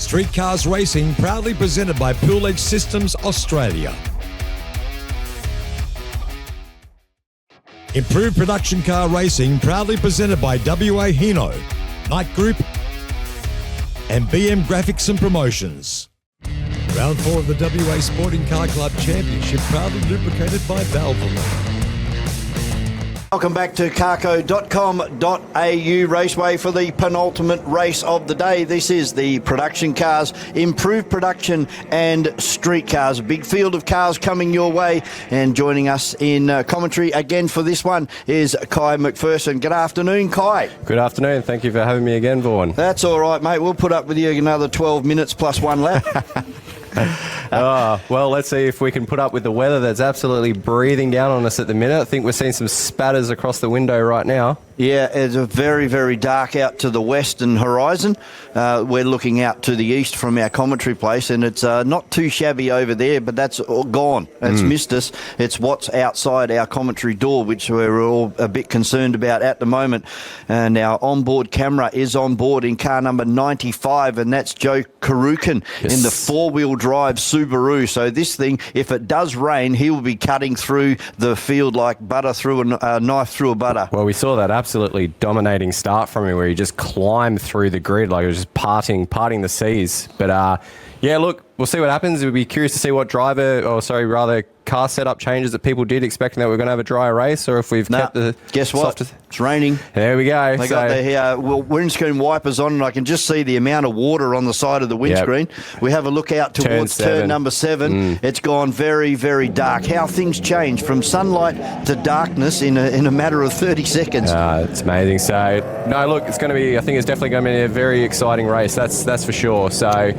Street Cars Racing, proudly presented by Pool Edge Systems Australia. Improved Production Car Racing, proudly presented by WA Hino, Knight Group, and BM Graphics and Promotions. Round 4 of the WA Sporting Car Club Championship, proudly lubricated by Valvoline. Welcome back to carco.com.au Raceway for the penultimate race of the day. This is the Production Cars, Improved Production and Street Cars. A big field of cars coming your way, and joining us in commentary again for this one is Kai McPherson. Good afternoon, Kai. Good afternoon. Thank you for having me again, Vaughan. That's all right, mate. We'll put up with you another 12 minutes plus one lap. Well, let's see if we can put up with the weather that's absolutely breathing down on us at the minute. I think we're seeing some spatters across the window right now. Yeah, it's a very, very dark out to the western horizon. We're looking out to the east from our commentary place, and it's not too shabby over there, but that's all gone. It's missed us. It's what's outside our commentary door, which we're all a bit concerned about at the moment. And our onboard camera is on board in car number 95, and that's Joe Karukin in the four-wheel drive Subaru. So this thing, if it does rain, he will be cutting through the field like butter through a knife through a butter. Well, we saw that absolutely dominating start from him where he just climbed through the grid like it was just parting the seas. But yeah, look, we'll see what happens. We'll be curious to see what car setup changes that people did, expecting that we're going to have a dry race, or if we've kept the guess what? softest. It's raining. There we go. They got the windscreen wipers on, and I can just see the amount of water on the side of the windscreen. Yep. We have a look out towards turn number 7. It's gone very, very dark. How things change from sunlight to darkness in a matter of 30 seconds. It's amazing. So, no, look, it's going to be, I think it's definitely going to be a very exciting race. That's for sure. So, I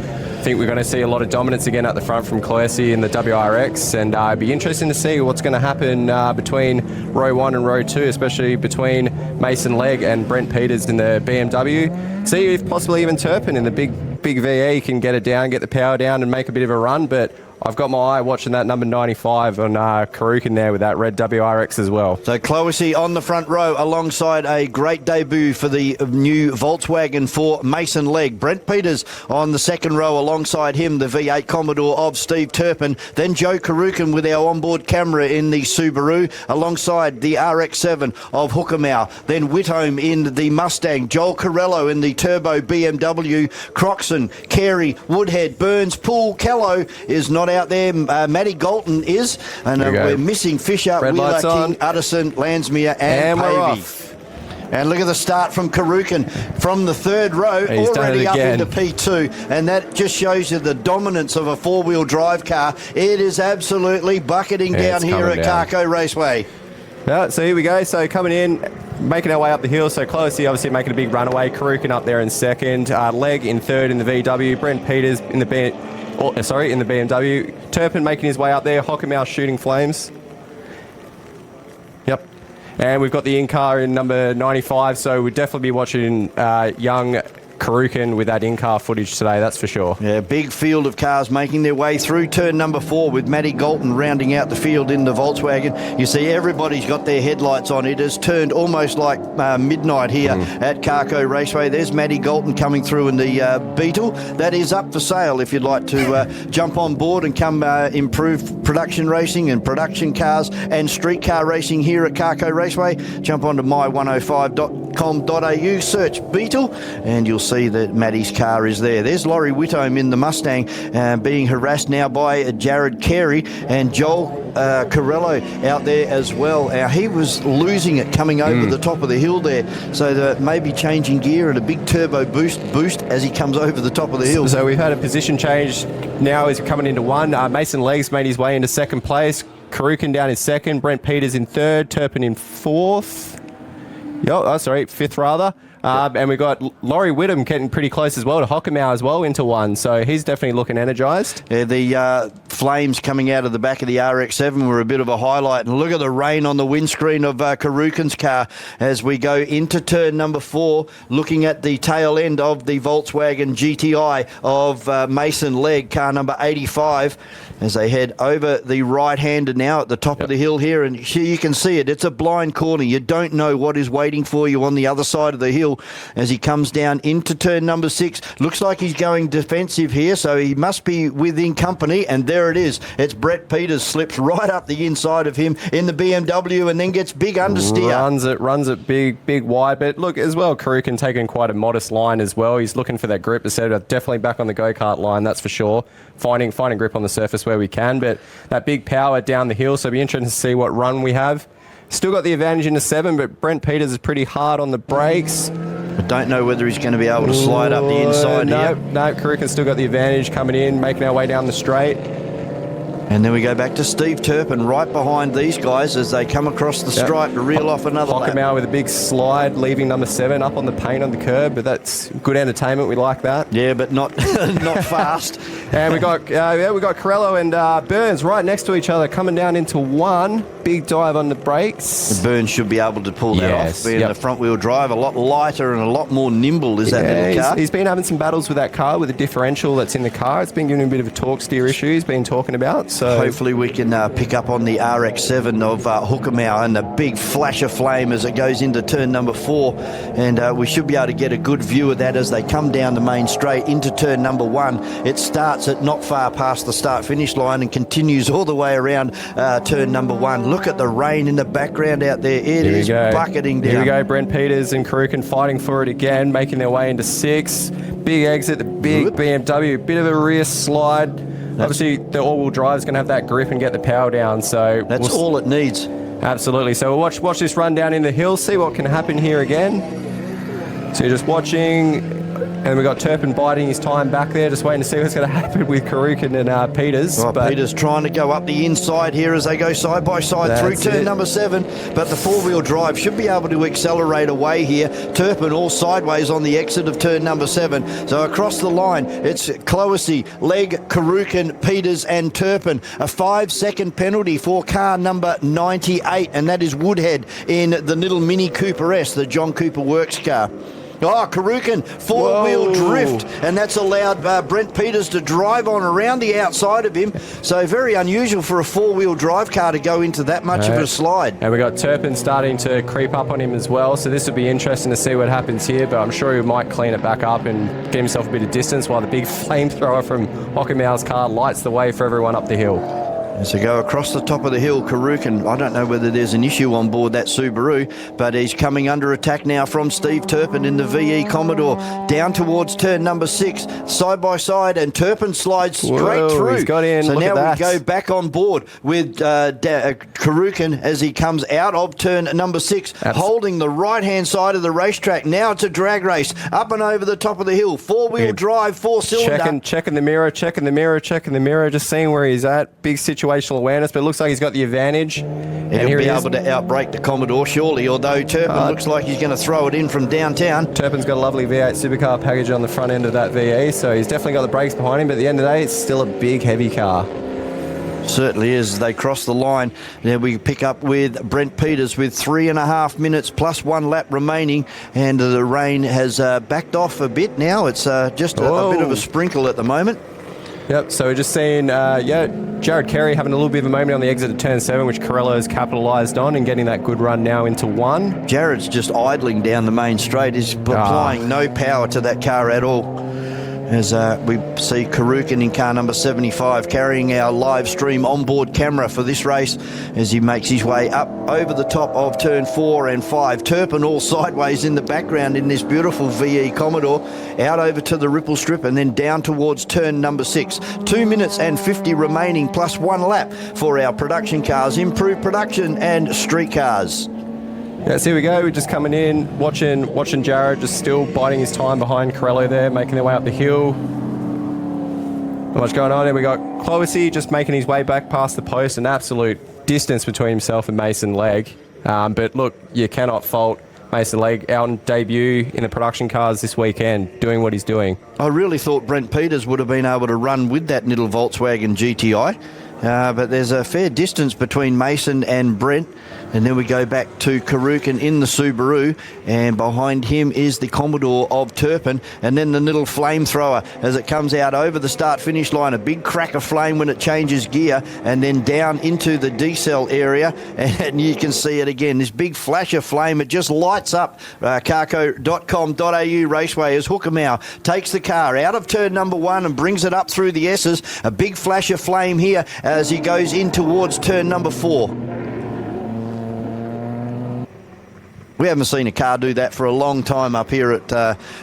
think we're going to see a lot of dominance again at the front from Clancy in the WRX, and it'd be interesting to see what's going to happen between row 1 and row 2, especially between Mason Legg and Brent Peters in the BMW. See if possibly even Turpin in the big VE can get it down, get the power down and make a bit of a run, but I've got my eye watching that number 95 on Karukin there with that red WRX as well. So Cloesy on the front row alongside a great debut for the new Volkswagen for Mason Legg. Brent Peters on the second row alongside him, the V8 Commodore of Steve Turpin. Then Joe Karukin with our onboard camera in the Subaru alongside the RX-7 of Hookermau. Then Whitholm in the Mustang. Joel Corello in the Turbo BMW. Croxon, Carey, Woodhead, Burns, Poole, Kello is not out there. Matty Galton is, and we're missing Fisher, Wheeler, King, Utterson, Landsmere and Pavey. And look at the start from Karukin from the third row, already up into P2, and that just shows you the dominance of a four-wheel drive car. It is absolutely bucketing down here at Carco Raceway. Yeah, so here we go. So coming in, making our way up the hill. So Closey obviously making a big runaway. Karukin up there in second. Legg in third in the VW. Brent Peters in the BMW. Turpin making his way up there. Hockenmau shooting flames. Yep. And we've got the in-car in number 95, so we'll definitely be watching young Karukin with that in-car footage today, that's for sure. Yeah, big field of cars making their way through turn number 4 with Matty Galton rounding out the field in the Volkswagen. You see everybody's got their headlights on. It has turned almost like midnight here at Carco Raceway. There's Matty Galton coming through in the Beetle. That is up for sale if you'd like to jump on board and come improve production racing and production cars and street car racing here at Carco Raceway. Jump onto my105.com.au, search Beetle, and you'll see that Matty's car is there. There's Laurie Whitholm in the Mustang being harassed now by Jared Carey, and Joel Corello out there as well. He was losing it coming over the top of the hill there, so that maybe changing gear and a big turbo boost as he comes over the top of the hill. So we've had a position change now as coming into 1. Mason Legg's made his way into second place. Karukin down in second. Brent Peters in third. Turpin in fourth. Fifth rather. And we've got Laurie Whittam getting pretty close as well to Hockenmau as well into 1. So he's definitely looking energised. Yeah, the flames coming out of the back of the RX-7 were a bit of a highlight. And look at the rain on the windscreen of Karukin's car as we go into turn number 4, looking at the tail end of the Volkswagen GTI of Mason Legg, car number 85, as they head over the right-hander now at the top of the hill here. And here you can see it. It's a blind corner. You don't know what is waiting for you on the other side of the hill as he comes down into turn number 6. Looks like he's going defensive here, so he must be within company. And there it is. It's Brett Peters, slips right up the inside of him in the BMW and then gets big understeer. Runs it big wide. But look, as well, Karukin taking quite a modest line as well. He's looking for that grip. Definitely back on the go-kart line, that's for sure. Finding grip on the surface where we can, but that big power down the hill, so it'll be interesting to see what run we have. Still got the advantage in the 7, but Brent Peters is pretty hard on the brakes. I don't know whether he's going to be able to slide up the inside here. No, Karukin's still got the advantage coming in, making our way down the straight. And then we go back to Steve Turpin right behind these guys as they come across the stripe to reel off another lap. Hockenauer with a big slide, leaving number 7 up on the paint on the curb, but that's good entertainment. We like that. Yeah, but not not fast. And we got Corello and Burns right next to each other coming down into 1. Big dive on the brakes. Burns should be able to pull that off. Being the front-wheel drive, a lot lighter and a lot more nimble is that little car. He's been having some battles with that car, with the differential that's in the car. It's been giving him a bit of a torque steer issue he's been talking about. So hopefully we can pick up on the RX-7 of Hockenauer and the big flash of flame as it goes into turn number 4. And we should be able to get a good view of that as they come down the main straight into turn number 1. It starts at not far past the start-finish line and continues all the way around turn number 1. Look at the rain in the background out there. It is bucketing down. Here we go. Brent Peters and Karukin fighting for it again, making their way into 6. Big exit, the big BMW, bit of a rear slide. Obviously, the all-wheel drive is going to have that grip and get the power down. So that's all it needs. Absolutely. So we'll watch this run down in the hill, see what can happen here again. So you're just watching. And we've got Turpin biding his time back there, just waiting to see what's going to happen with Karukin and Peters. Well, Peters trying to go up the inside here as they go side by side through turn number 7. But the four-wheel drive should be able to accelerate away here. Turpin all sideways on the exit of turn number 7. So across the line, it's Cloesy, Legg, Karukin, Peters and Turpin. A 5-second penalty for car number 98, and that is Woodhead in the little Mini Cooper S, the John Cooper Works car. Oh, Karukin, four-wheel drift, and that's allowed Brent Peters to drive on around the outside of him. So very unusual for a four-wheel drive car to go into that much of a slide. And we got Turpin starting to creep up on him as well, so this will be interesting to see what happens here, but I'm sure he might clean it back up and get himself a bit of distance while the big flamethrower from Hockenauer's car lights the way for everyone up the hill. As they go across the top of the hill, Karukin, I don't know whether there's an issue on board that Subaru, but he's coming under attack now from Steve Turpin in the VE Commodore, down towards turn number 6, side by side, and Turpin slides straight through. He's got in. So Look now we go back on board with Karukin as he comes out of turn number 6, holding the right-hand side of the racetrack. Now it's a drag race, up and over the top of the hill, four-wheel drive, four-cylinder. Checking the mirror, just seeing where he's at. Big situational awareness, but it looks like he's got the advantage. He'll be able to outbrake the Commodore, surely, although Turpin looks like he's going to throw it in from downtown. Turpin's got a lovely V8 supercar package on the front end of that VE, so he's definitely got the brakes behind him, but at the end of the day, it's still a big, heavy car. Certainly is. They cross the line. Now we pick up with Brent Peters with 3.5 minutes plus 1 lap remaining, and the rain has backed off a bit now. It's just a bit of a sprinkle at the moment. Yep, so we're just seeing, Jared Carey having a little bit of a moment on the exit of turn 7, which Corello has capitalised on and getting that good run now into 1. Jared's just idling down the main straight. He's applying no power to that car at all. As we see Karukin in car number 75 carrying our live stream onboard camera for this race as he makes his way up over the top of turn 4 and 5. Turpin all sideways in the background in this beautiful VE Commodore, out over to the ripple strip and then down towards turn number 6. 2 minutes and 50 remaining plus 1 lap for our production cars, improved production and street cars. Yes, here we go. We're just coming in, watching Jared just still biding his time behind Corello there, making their way up the hill. Not much going on there. We got Cloesy just making his way back past the post, an absolute distance between himself and Mason Legg. But look, you cannot fault Mason Legg out on debut in the production cars this weekend, doing what he's doing. I really thought Brent Peters would have been able to run with that little Volkswagen GTI. But there's a fair distance between Mason and Brent. And then we go back to Karukin in the Subaru, and behind him is the Commodore of Turpin, and then the little flamethrower as it comes out over the start-finish line. A big crack of flame when it changes gear, and then down into the D-cell area, and you can see it again. This big flash of flame, it just lights up carco.com.au Raceway as Hookamau takes the car out of turn number 1 and brings it up through the S's. A big flash of flame here as he goes in towards turn number 4. We haven't seen a car do that for a long time up here at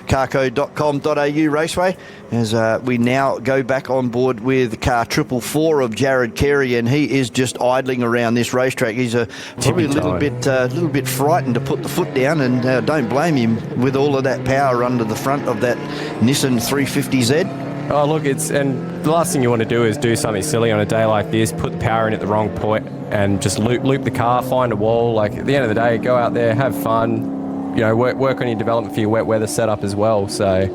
carco.com.au Raceway, as we now go back on board with car 444 of Jared Carey, and he is just idling around this racetrack. He's probably a little bit frightened to put the foot down, and don't blame him with all of that power under the front of that Nissan 350Z. Oh, look, and the last thing you want to do is do something silly on a day like this, put the power in at the wrong point and just loop the car, find a wall. Like, at the end of the day, go out there, have fun, work on your development for your wet weather setup as well. So,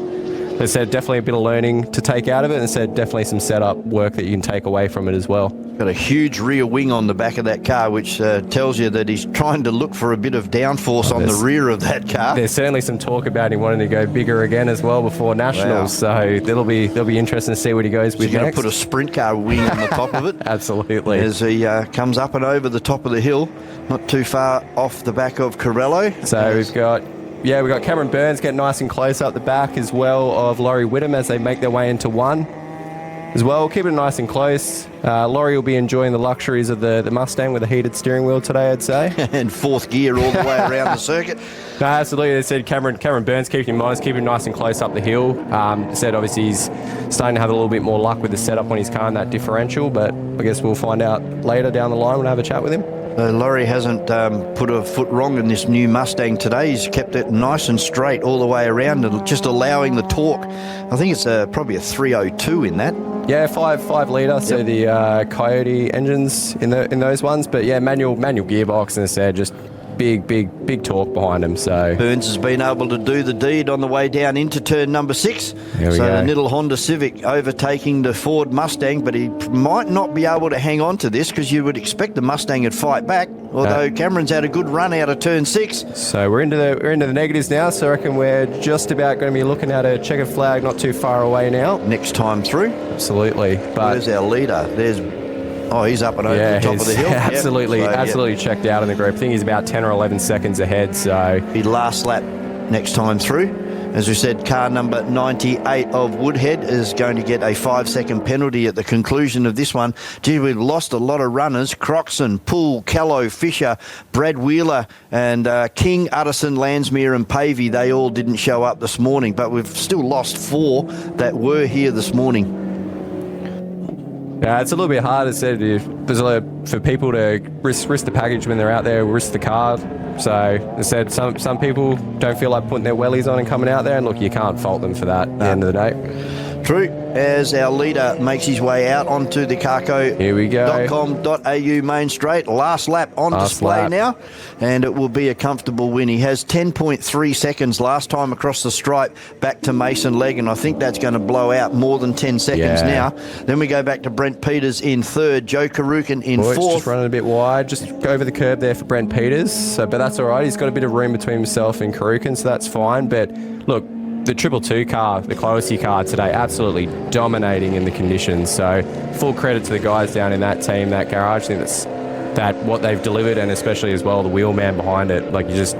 they said definitely a bit of learning to take out of it, and said definitely some setup work that you can take away from it as well. Got a huge rear wing on the back of that car, which tells you that he's trying to look for a bit of downforce on the rear of that car. There's certainly some talk about him wanting to go bigger again as well before Nationals. Wow. So that'll be interesting to see what he goes with next. He's going to put a sprint car wing on the top of it. Absolutely. As he comes up and over the top of the hill, not too far off the back of Corello. So we've got Cameron Burns getting nice and close up the back as well of Laurie Whittam as they make their way into 1 as well. Keep it nice and close. Laurie will be enjoying the luxuries of the Mustang with a heated steering wheel today, I'd say. And 4th gear all the way around the circuit. No, absolutely. They said Cameron Burns, keeping him honest, keep him nice and close up the hill. Said obviously he's starting to have a little bit more luck with the setup on his car and that differential, but I guess we'll find out later down the line when I have a chat with him. Laurie hasn't put a foot wrong in this new Mustang today. He's kept it nice and straight all the way around and just allowing the torque. I think it's probably a 302 in that. Yeah, 5 litre, so the Coyote engines in those ones. But yeah, manual gearbox, and I said just big torque behind him. So Burns has been able to do the deed on the way down into turn number 6. The little Honda Civic overtaking the Ford Mustang, but he might not be able to hang on to this because you would expect the Mustang would fight back. Although Cameron's had a good run out of turn 6. So we're into the negatives now. So I reckon we're just about going to be looking at a checkered flag not too far away now. Next time through. Absolutely. But where's our leader? He's up and over the top of the hill. Absolutely checked out in the group. I think he's about 10 or 11 seconds ahead. So be last lap next time through. As we said, car number 98 of Woodhead is going to get a 5-second penalty at the conclusion of this one. Gee, we've lost a lot of runners. Croxon, Poole, Callow, Fisher, Brad Wheeler and King, Utterson, Landsmere and Pavey. They all didn't show up this morning, but we've still lost 4 that were here this morning. Yeah, it's a little bit hard, as I said, for people to risk the package when they're out there, risk the car. So, as I said, some people don't feel like putting their wellies on and coming out there, and look, you can't fault them for that at the end of the day. True. As our leader makes his way out onto the carco.com.au main straight. Last lap on display now, and it will be a comfortable win. He has 10.3 seconds last time across the stripe back to Mason Legg, and I think that's going to blow out more than 10 seconds now. Then we go back to Brent Peters in 3rd, Joe Karukin in 4th. Just running a bit wide, just go over the curb there for Brent Peters, but that's all right. He's got a bit of room between himself and Karukin, so that's fine. But look, the 222 car, the Closey car today, absolutely dominating in the conditions. So full credit to the guys down in that team, that garage. I think that's what they've delivered, and especially as well the wheelman behind it. Like, he just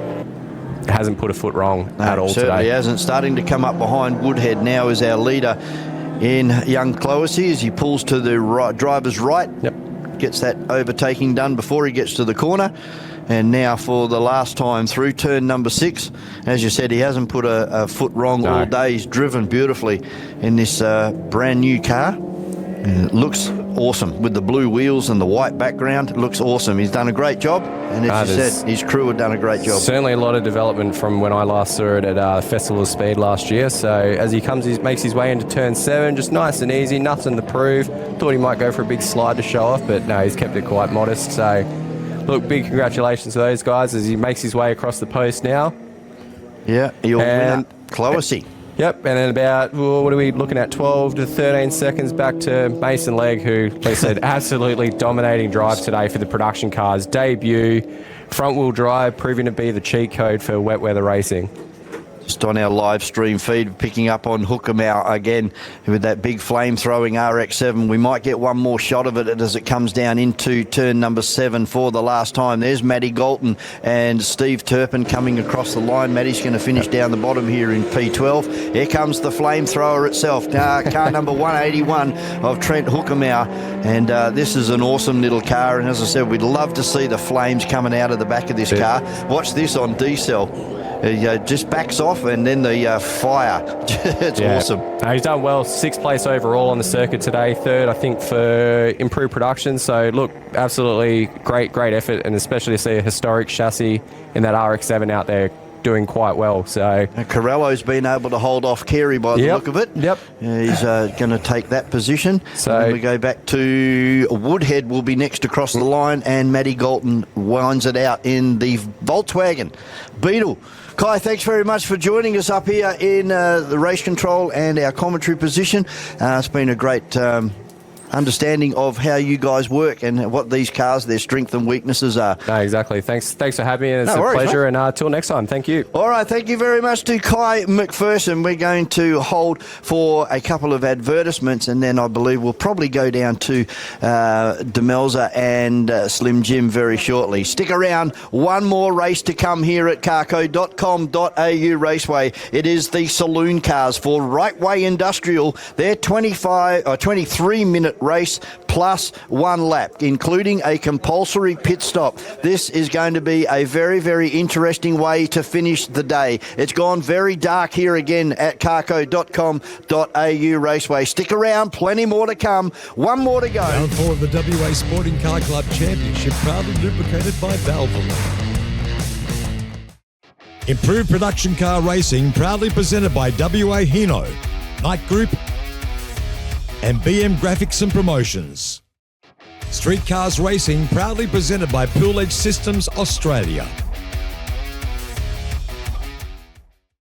hasn't put a foot wrong at all today. Certainly hasn't. Starting to come up behind Woodhead now is our leader in young Closey as he pulls to the driver's right. Yep. Gets that overtaking done before he gets to the corner. And now for the last time through turn number 6. As you said, he hasn't put a foot wrong all day. He's driven beautifully in this brand new car. And it looks awesome with the blue wheels and the white background. It looks awesome. He's done a great job. And as you said, his crew have done a great job. Certainly a lot of development from when I last saw it at Festival of Speed last year. So as he makes his way into turn 7, just nice and easy, nothing to prove. Thought he might go for a big slide to show off, but no, he's kept it quite modest. So look, big congratulations to those guys as he makes his way across the post now. Yeah, your And- winner, Cloessy. Yep, and then about, what are we looking at, 12 to 13 seconds back to Mason Legg, who, like I said, absolutely dominating drive today for the production cars. Debut, front-wheel drive, proving to be the cheat code for wet weather racing. Just on our live stream feed, picking up on Hookamau again with that big flame-throwing RX-7. We might get one more shot of it as it comes down into turn number 7 for the last time. There's Matty Galton and Steve Turpin coming across the line. Matty's going to finish down the bottom here in P12. Here comes the flamethrower itself. Car number 181 of Trent Hookamau. And this is an awesome little car. And as I said, we'd love to see the flames coming out of the back of this car. Watch this on D-Cell. He just backs off and then the fire. It's awesome. He's done well. 6th place overall on the circuit today. 3rd, I think, for improved production. So, look, absolutely great effort, and especially to see a historic chassis in that RX-7 out there doing quite well. So Corello's been able to hold off Carey by the look of it. Yep. He's going to take that position. So we go back to Woodhead will be next across the line, and Matty Galton winds it out in the Volkswagen Beetle. Kai, thanks very much for joining us up here in the race control and our commentary position. It's been a great understanding of how you guys work and what these cars, their strengths and weaknesses are. No, exactly. Thanks for having me, and it's a pleasure. Mate. And till next time, thank you. All right, thank you very much to Kai McPherson. We're going to hold for a couple of advertisements, and then I believe we'll probably go down to Demelza and Slim Jim very shortly. Stick around. One more race to come here at carco.com.au Raceway. It is the saloon cars for Right Way Industrial. They're 23-minute race plus 1 lap, including a compulsory pit stop. This is going to be a very, very interesting way to finish the day. It's gone very dark here again at carco.com.au Raceway. Stick around, plenty more to come. One more to go. Round 4 of the WA Sporting Car Club Championship, proudly lubricated by Valvoline. Improved production car racing, proudly presented by WA Hino, Knight Group, and BM Graphics and Promotions. Street Cars Racing, proudly presented by Pool Edge Systems Australia.